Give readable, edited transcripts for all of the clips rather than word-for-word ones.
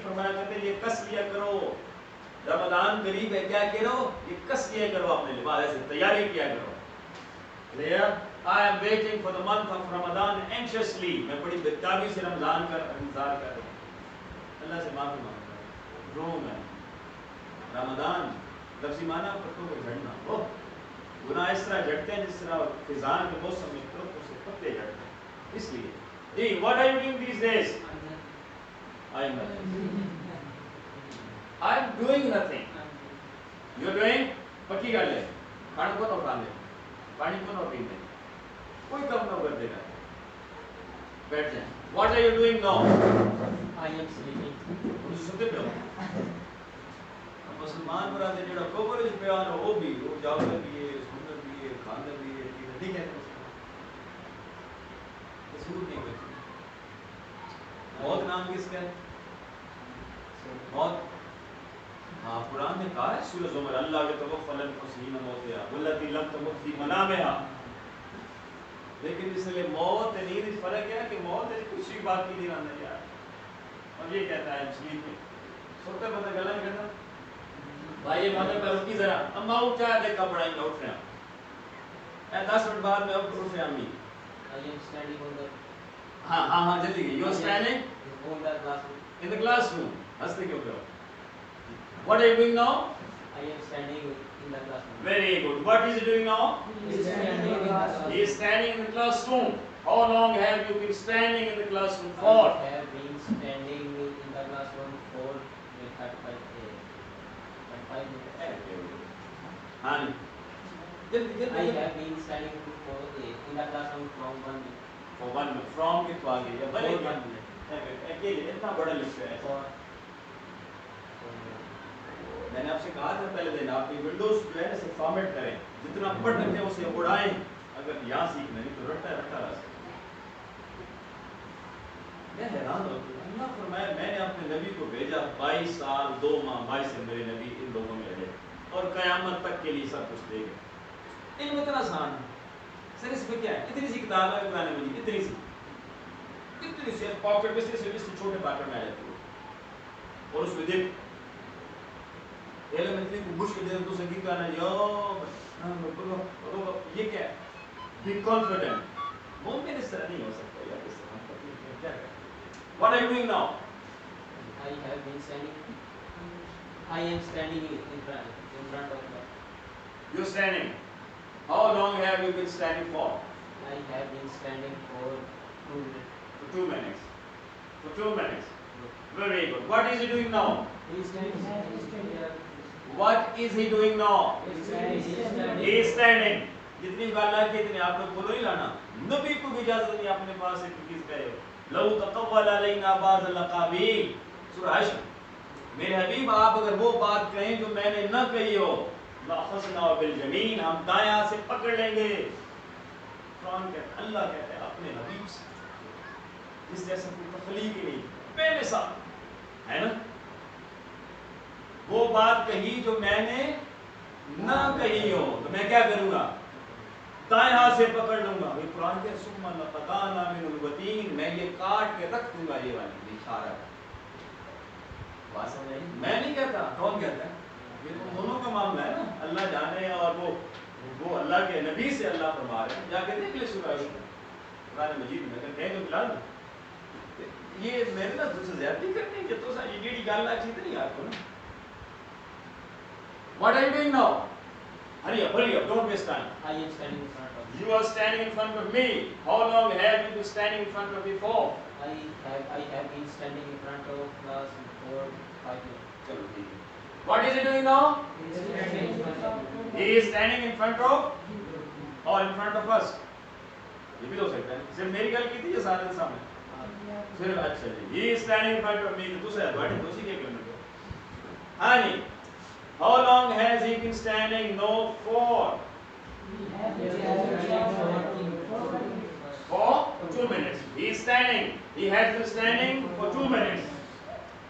فرمایا کرتے ہیں یہ کس لیا کرو، رمضان قریب ہے، کیا کرو؟ یہ کس لیا کرو اپنے لباس سے، تیاری کیا کرو. Clear? I am waiting for the month of Ramadan anxiously. میں بڑی بےتابی سے رمضان کا انتظار کر رہا ہوں. اللہ سے معافی مانگتا ہوں، رونگ ہے. رمضان لفظی معنی پتوں کو جھڑنا، وہ گناہ اس طرح جھڑتے ہیں جس طرح خزان کے موسم میں درختوں سے پتے جھڑتے ہیں. اس لیے what are you doing these days? I am doing nothing. You are doing پکی گل ہے. کھانا کو نہ اٹھانے، پانی کو نہ پینے، کوئی کام نہ کر دے گا. بیٹھ جائیں. What are you doing now? I am sleeping. سنتے پہ ہو مسلمان برادر جڑا کوبرج بیان ہو وہ بھی وہ جاگر بھی ہے، سنر بھی ہے، خاندر بھی ہے، نہیں کہتے تصور نہیں کرتے. موت نام کس کا ہے؟ موت. ہاں قرآن نے کہا ہے سورہ زمر اللہ کے توفی الانفس حین موتہا واللتی لم تمت فی منامہا. لیکن اس لیے موت نیند فرق ہے کہ موت کچھ بھی باقی نہیں رہنا یار. اور یہ کہتا ہے مسلم سوتے بندہ گلا نہیں کہتا بھائی یہ مادر پہ رکی ذرا اما اٹھ جا دیکھا پڑھائیں گے اٹھ رہے ہیں 10 منٹ بعد میں اٹھ رہے ہیں امی. I am standing on the ہاں جلدی you are standing on the classroom. in the classroom. ہنستے کیوں پہ ہو؟ What are you doing now? I am standing in the classroom. Very good. What is he doing now? He is standing in the classroom. He is standing in the classroom. How long have you been standing in the classroom for? I have been standing in the classroom for 35 minutes. ہاں جلدی I have been standing in the classroom from 1 minute. For 1 minute. From کتنا آگے یا بھلے 1 minute. اکیلے اتنا بڑا لکھا ہے. میں نے آپ سے کہا تھا پہلے دن آپ کی ونڈوز جو ہے اسے فارمیٹ کریں، جتنا پڑھ رکھیں اسے اڑائیں. اگر یہاں سیکھنا نہیں تو رٹا رہا. میں حیران ہوں اللہ فرمایا میں نے اپنے نبی کو بھیجا 22 سال 2 ماہ 22 سے میرے نبی ان لوگوں میں رہے اور قیامت تک کے لیے سب کچھ دے گئے. علم اتنا آسان ہے سر. اس میں کیا ہے؟ اتنی سی کتاب ہے قرآن مجید، اتنی سی پاکٹ میں سے چھوٹے پاکٹ میں آ جاتی ہے اور اس میں دیکھ علم اتنی کو مشکل ہے تو سنگیت گانا یہ کیا ہے؟ Be confident. مومن اس طرح نہیں ہو سکتا یار. اس طرح کیا کریں؟ What are you doing now? I have been standing. I am standing in front of the. You're standing. How long have you been standing for? I have been standing for 2 minutes. For 2 minutes. For 2 minutes. Very good. What is he doing now? He is standing here. What is he doing now? He is standing. He is standing. جتنی گالا کی اتنی آپ لوگ بولو ہی لانا. نبی کو بھی اجازت نہیں اپنے پاس سے کس کہے ہو. لو تقول علینا بعض الاقاویل سورہ حشر. میرے حبیب آپ اگر وہ بات کہیں جو میں نے نہ کہی ہو لأخذنا بالجمین ہم دائیں ہاتھ سے پکڑ لیں گے. قرآن کہتا ہے اللہ کہتا ہے اپنے حبیب سے جس جیسا کوئی تخلیق ہی نہیں بے مثال ہے نا. وہ بات کہی جو میں نے نہ کہی ہو تو میں کیا کروں گا؟ دائیں ہاتھ سے پکڑ لوں گا. یہ قرآن کے ثم لقطعنا من الوتین میں یہ کاٹ کے رکھ دوں گا. یہ والی اشارہ بات سمجھ آئی؟ میں نہیں کہتا. کون کہتا ہے؟ یہ تو دونوں کا معاملہ ہے نا. اللہ جانے اور وہ اللہ کے نبی سے اللہ فرما رہے ہیں. جا کے دیکھ لے سورہ قرآن مجید میں اگر کہیں تو بلا دو. یہ میرے نا تجھ سے زیادتی کرنی کہ تو یہ جیڑی گال اچھی تو نہیں آپ کو نا. What are you doing now? Hurry up, don't waste time. I am standing in front of. You are standing in front of me. How long have you been standing in front of me for? I have been standing in front of class for 5 minutes. Chalo, theek hai. What is he doing now? He is standing in front of. He is standing in front of or in front of us. یہ بھی ہو سکتا ہے. صرف میری گل کی تھی یا سارے سامنے؟ صرف اچھا جی. He is standing in front of me. تو دوسرا ایڈوائٹ دوسری کیا کرنے کو. ہاں جی. How long has he been standing? No, for 2 minutes. He is standing. He has been standing for 2 minutes.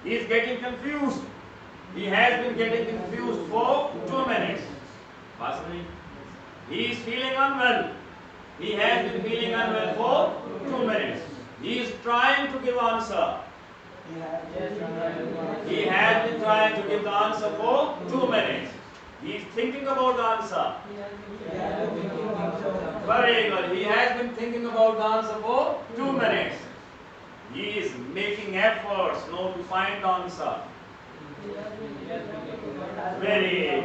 He is getting confused. He has been getting confused for 2 minutes. Possibly. He is feeling unwell. He has been feeling unwell for 2 minutes. He is trying to give answer. He has been trying to give the answer for 2 minutes. He is thinking about the answer. Very good. He has been thinking about the answer for 2 minutes. He is making efforts now to find the answer. Very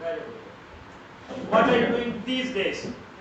Very good. What are you doing these days?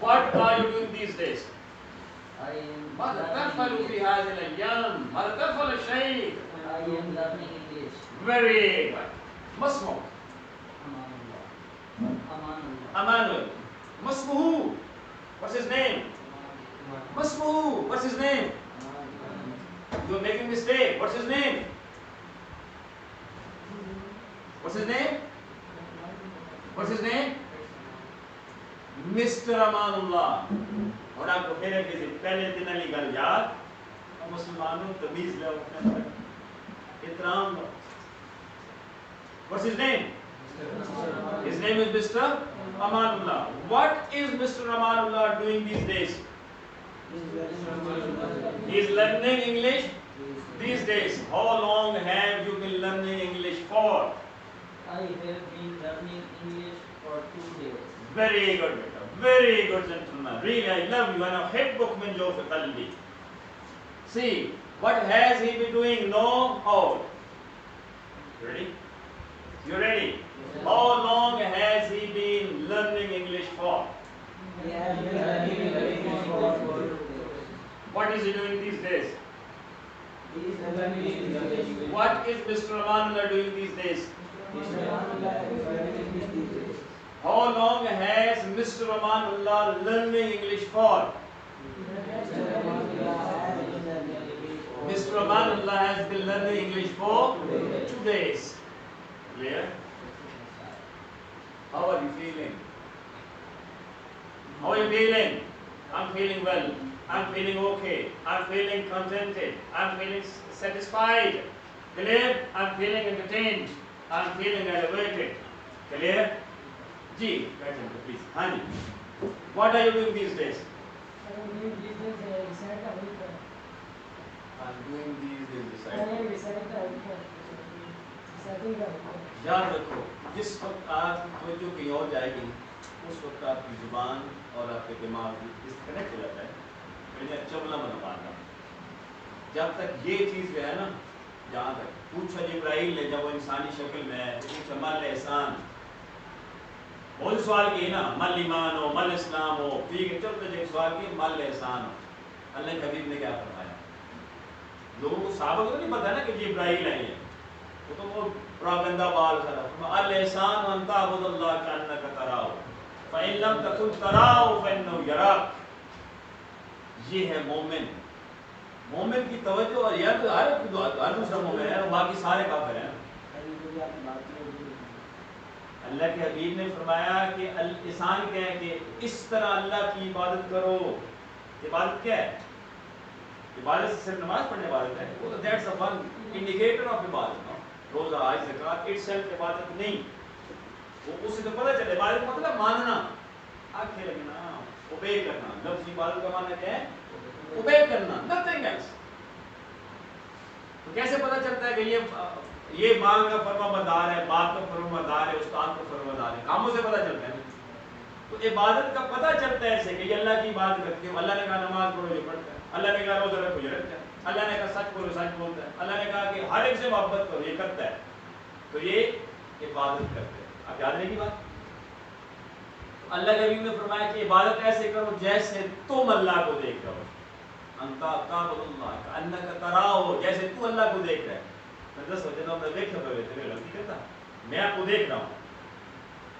What are you doing these days? ماذا تفعل في هذه الأيام؟ ماذا تفعل الشيخ؟ I am learning English. Very good. ما اسمك؟ Emmanuel. ما اسمه؟ What's his name? ما اسمه? What's his name? You are making mistake. What's his name? What's his name? What's his name? Mr. Amanullah. اور آپ کو پھر کسی پہلے دن علی گل یاد مسلمانوں تمیز لے اپنے اندر احترام دو. What's his name? His name is Mr. Amanullah. What is Mr. Amanullah doing these days? He is learning English these days. How long have you been learning English for? I have been learning English for 2 days. Very good, beta. Very good, gentleman. Really, I love you. And أحبك من جوف قلبي. See, what has he been doing? No, how? Ready? You ready? How long has he been learning English for? He has been learning English for 2 days. What is he doing these days? He is learning English. What is Mr. Amanullah doing these days? Mr. Amanullah is learning English these days. How long has Mr. Amanullah learning English for? Mr. Amanullah has been learning English for 2 days. Clear? How are you feeling? How are you feeling? I'm feeling well. I'm feeling okay. I'm feeling contented. I'm feeling satisfied. Clear? I'm feeling entertained. I'm feeling elevated. Clear? Ji, please. Hani. What are you doing these days? I'm doing these days یاد رکھو جس وقت آپ توجہ کہیں اور جائے گی اس وقت آپ کی زبان اور آپ کے دماغ ڈسکنیکٹ ہو جاتا ہے. چبلا بنوانا جب تک یہ چیز جو ہے نا جہاں تک پوچھا جبرائیل نے جب وہ انسانی شکل میں ہے پوچھا مل احسان بہت سوال کیے نا مل ایمان ہو مل اسلام ہو ٹھیک ہے چلتے ایک سوال کیے مل احسان ہو. اللہ کے حبیب نے کیا فرمایا؟ لوگوں کو صحابہ کو نہیں پتا نا کہ جبرائیل آئی ہے وہ تو وہ پراگندہ بال کرا الاحسان ان تعبد اللہ کانک تراہ فإن لم تکن تراہ فإنہ یراک. یہ ہے مومن. مومن کی توجہ اور یاد ہر دوسرا مومن ہے باقی سارے کافر ہیں. اللہ کے حبیب نے فرمایا کہ الاحسان کیا ہے کہ اس طرح اللہ کی عبادت کرو. عبادت کیا ہے؟ عبادت صرف نماز پڑھنے عبادت ہے وہ تو that's a one indicator of عبادت. روزہ حج زکات اٹ سیلف عبادت نہیں. وہ اس سے تو پتہ چلے عبادت مطلب ماننا آنکھیں لگنا اوبے کرنا. لفظ عبادت کا معنی کیا ہے؟ اوبے کرنا nothing else. تو کیسے پتہ چلتا ہے کہ یہ مال کا فرما بردار ہے باپ کا فرما بردار ہے استاد کا فرما بردار ہے؟ کاموں سے پتہ چلتا ہے. تو عبادت کا پتہ چلتا ہے ایسے کہ یہ اللہ کی عبادت کرتے ہیں. اللہ نے کہا نماز پڑھو یہ پڑھتا ہے. اللہ نے کہا روزہ رکھو یہ رکھتا ہے. اللہ نے کہا سچ بولو سچ بولتا ہے. اللہ نے کہا کہ ہر ایک سے محبت کرو یہ کرتا ہے. تو یہ عبادت کرتے ہیں. آپ یاد رہے گی بات؟ اللہ کے حبیب نے فرمایا کہ عبادت ایسے کرو جیسے تم اللہ کو دیکھ رہے ہو. انتا تعبد اللہ کانک تراہ جیسے تو اللہ کو دیکھ رہا ہے. میں 10 بجے تو میں دیکھ رہا ہوں میں غلطی کرتا میں آپ کو دیکھ رہا ہوں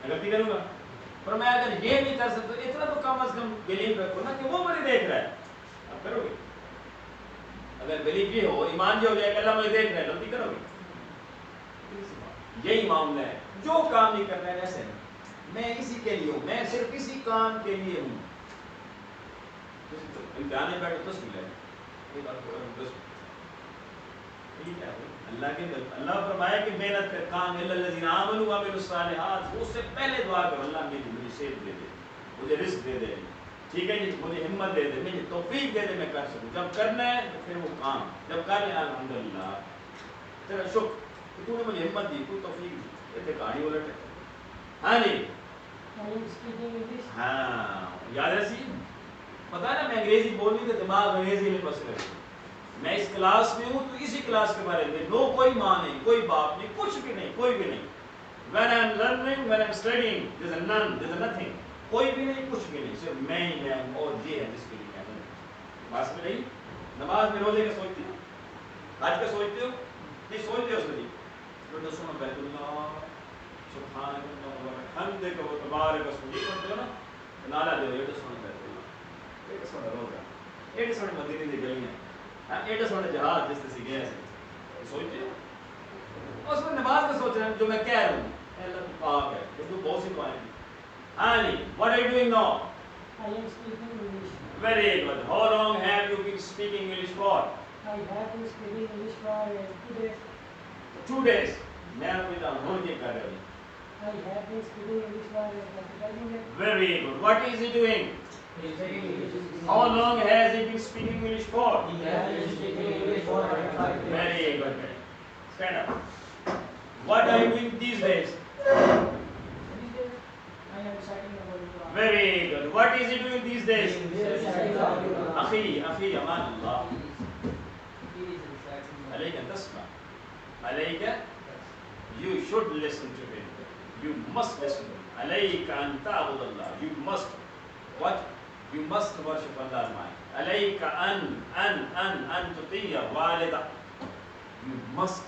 میں غلطی کروں گا. فرمایا اگر یہ نہیں کر سکتے اتنا تو کم از کم بلیو رکھو نا کہ وہ مجھے دیکھ رہا ہے. آپ کرو گے؟ اگر بلیو یہ ہو ایمان یہ ہو جائے کہ اللہ مجھے دیکھ رہا ہے غلطی کرو گے؟ یہی معاملہ ہے. جو کام نہیں کرنا ہے ایسے نہیں میں اسی کے لیے ہوں میں صرف اسی کام کے لیے ہوں. امتحان میں بیٹھو تو سن لے اللہ کے اللہ فرمایا کہ محنت کر کام الذین آمنوا وعملوا الصالحات. وہ اس سے پہلے دعا کرو اللہ مجھے صحت دے دے مجھے رزق دے دے ٹھیک ہے جی مجھے ہمت دے دے مجھے توفیق دے دے میں کر سکوں جب کرنا ہے تو پھر وہ کام جب کر لیں الحمدللہ تیرا شکر کہ تو نے مجھے ہمت دی تو توفیق دی یہ تو کہانی الٹ ہے ہاں جی ہاں یاد ہے سی پتہ ہے نا میں انگریزی بولنی تو دماغ انگریزی میں پس کرے میں اس کلاس میں ہوں تو اسی کلاس کے بارے میں نو کوئی ماں نہیں کوئی باپ نہیں کچھ بھی نہیں کوئی بھی نہیں when I'm learning when I'm studying there's a none there's a nothing کوئی بھی نہیں کچھ بھی نہیں صرف میں ہی میں ہوں اور یہ ہے جس کے لیے کہنا ہے بات میں نہیں نماز میں روزے کا سوچتے ہو حج کا سوچتے ہو نہیں سوچتے ہو اس لیے تو سنو بیت اللہ سبحانک اللہم و بحمدک و تبارک اسمک یہ پڑھتے ہو نا نعرہ دے یہ تو سنو بیت اللہ یہ سنو روزہ یہ سنو مدینے دی گلیاں یہ سنو جہاد جس سے گئے سوچتے ہو اس میں نماز کا سوچ رہے ہیں جو میں کہہ رہا ہوں اللہ تو پاک ہے یہ تو بہت سی دعائیں ہیں ہاں جی what are you doing now I am speaking English. very good how long have you been speaking English for I have been speaking English for 2 days. 2 days میں کوئی نہ ہوں یہ کر رہا ہوں I have been speaking English for 35 years. very good what is he doing how long has he been speaking English for very good stand up what are you doing these days These days, I am reciting the Holy Quran. very good what is he doing these days أخي أخي أمان الله عليك أن تسمع عليك you should listen to him you must listen to him عليك أن تعبد الله you must what you must worship Allah Almighty عليك أن تطيع والدك you must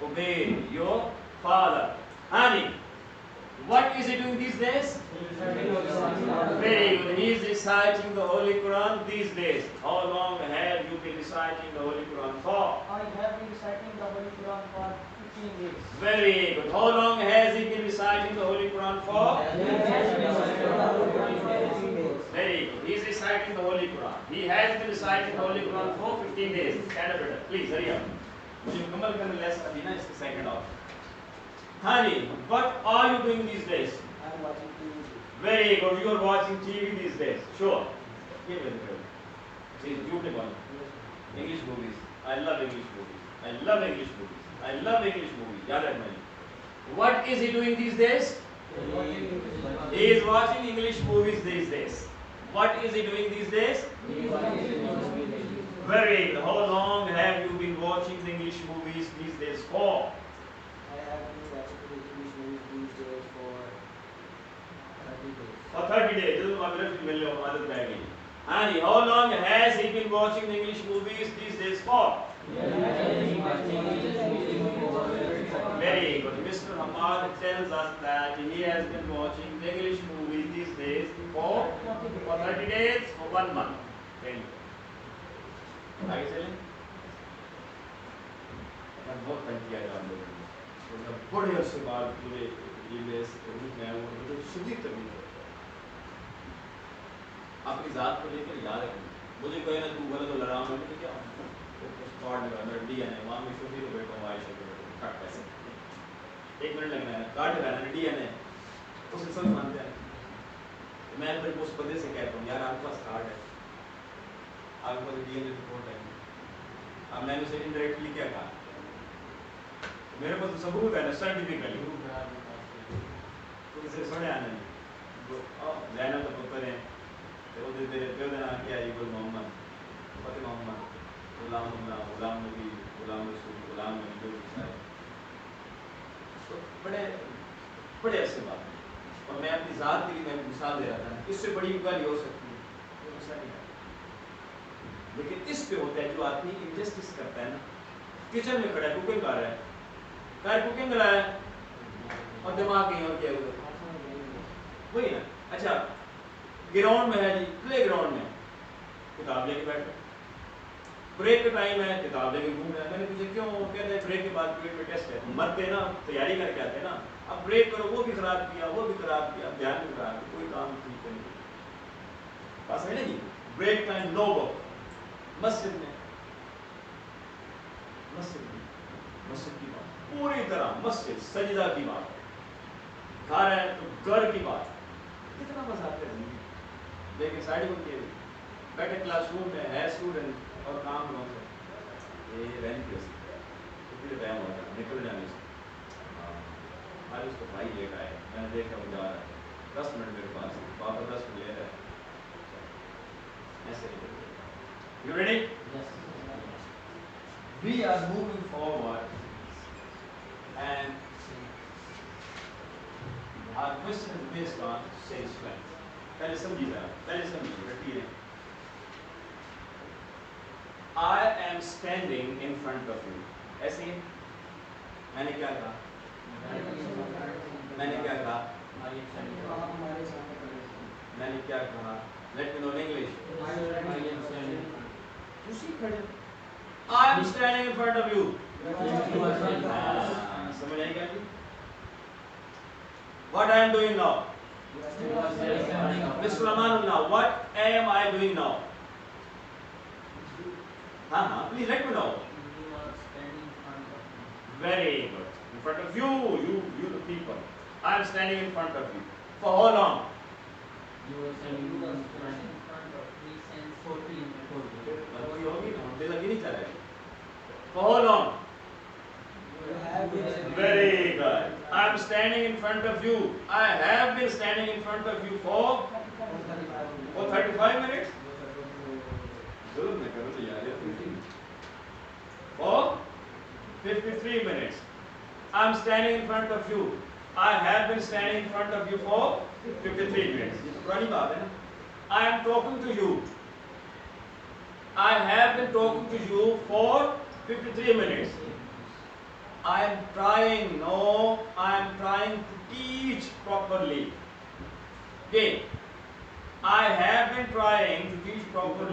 obey your father honey what is he doing these days very good he is reciting the Holy Quran these days how long have you been reciting the Holy Quran for I have been reciting the Holy Quran for 15 years. very good how long has he been reciting the Holy Quran for very good he is reciting the Holy Quran he has been reciting the Holy Quran for 15 days stand up better please hurry up مجھے مکمل کرنے لیس ابھی نا اس کے second of ہاں جی what are you doing these days I am watching TV. very good you are watching TV these days sure یہ بات کرو جی جھوٹ نہیں بولنا English movies I love English movies I love English movies I love English movies یاد رکھنا ہے what is he doing these days he is watching English movies these days what is he doing these days very good how long have you been watching the English movies these days for I have been watching the English movies these days for 30 days. for 30 days جب آپ میرے film میں عادت رہ گئی ہاں جی how long has he been watching the English movies these days for very good Mr. Hamad tells us that he has been watching the English movies these days for 30 days for 1 month very good آگے چلیں میں بہت تنگ کیا ہے آپ لوگوں نے بڑے عرصے بعد پورے یہ میں آیا ہوں مجھے شدید تکلیف ہوتا ہے اپنی ذات کو لے کر یاد رکھیں مجھے کوئی نہ تو غلط ہو لڑا ہوں میں کیا کارڈ لگا لڑی ہے وہاں میں شوفی کو بیٹھا ہوں عائشہ کو بیٹھا ہوں کٹ پیسے 1 منٹ لگنا ہے کارڈ لگانا لڑی ہے اسے سب مانتے ہیں میں پھر اس بندے سے کہتا ہوں یار آپ کے پاس کارڈ ہے آپ کو ڈی این اے رپورٹ ہے اب میں نے اسے انڈائریکٹلی کیا کہا میرے پاس تو ثبوت ہے نا سائنٹیفکلی تو اسے سڑے آنے زینب کا پتر ہے تو وہ تیرے پیو کا نام کیا ہے گل محمد فتح محمد غلام اللہ غلام نبی غلام رسول غلام نبی جو بھی سارے تو بڑے بڑے عرصے بعد اور میں اپنی ذات کے لیے میں مثال دے رہا تھا اس سے بڑی گل یہ ہو سکتی ہے کوئی مسئلہ نہیں ہے لیکن اس پہ ہوتا ہے جو آدمی انجسٹس کرتا ہے نا کچن میں کھڑا ہے کوکنگ کر رہا ہے کار کوکنگ کر رہا ہے اور دماغ کہیں اور کیا ہوا وہی نا اچھا گراؤنڈ میں ہے جی پلے گراؤنڈ میں کتاب لے کے بیٹھا بریک کا ٹائم ہے کتاب لے کے گھوم رہا ہے میں نے پوچھا کیوں کہتے ہیں بریک کے بعد پیریڈ میں ٹیسٹ ہے مرتے نا تیاری کر کے آتے ہیں نا اب بریک کرو وہ بھی خراب کیا وہ بھی خراب کیا دھیان بھی خراب کیا کوئی کام ٹھیک نہیں بس ہے نا جی بریک ٹائم نو ورک مسجد میں مسجد کی بات پوری طرح مسجد سجدہ کی بات گھر ہے تو گھر کی بات کتنا مزہ آتا ہے زندگی لیکن سائڈ ہوتی ہے بیٹھے کلاس روم میں ہے اسٹوڈنٹ اور کام نہ ہو یہ رہن کی اتنے ٹائم ہوتا ہے نکل جانے سے آج اس کو بھائی لیٹ آئے میں نے دیکھا وہ جا رہا ہے 10 منٹ میرے پاس واپس 10 منٹ لے رہا ہے ایسے You ready? Yes. We are moving forward and our question is based on sales strength. پہلے سمجھیے رٹیے I am standing in front of you. ایسے ہی میں نے کیا کہا میں نے کیا کہا Let me know in English. I am standing in front of you. سمجھ آئی کیا جی What I am doing now? Mr. Amanullah, what am I doing now? Please let me know. You are standing in front of me. Very good. In front of you the people. I am standing in front of you. For how long? You are standing in front of me since 14 غلطی ہوگی نا مجھے لگی نہیں چل رہی For how long? You have been Very good. I am standing in front of you. I have been standing in front of you for 35 minutes. ظلم نہ کرو تو یار For 53 minutes. I am standing in front of you. I have been standing in front of you for 53 minutes. یہ تو پرانی بات ہے نا. I am talking to you. I have been talking to you for 53 minutes. I am trying to teach properly. Okay. I have been trying to teach properly.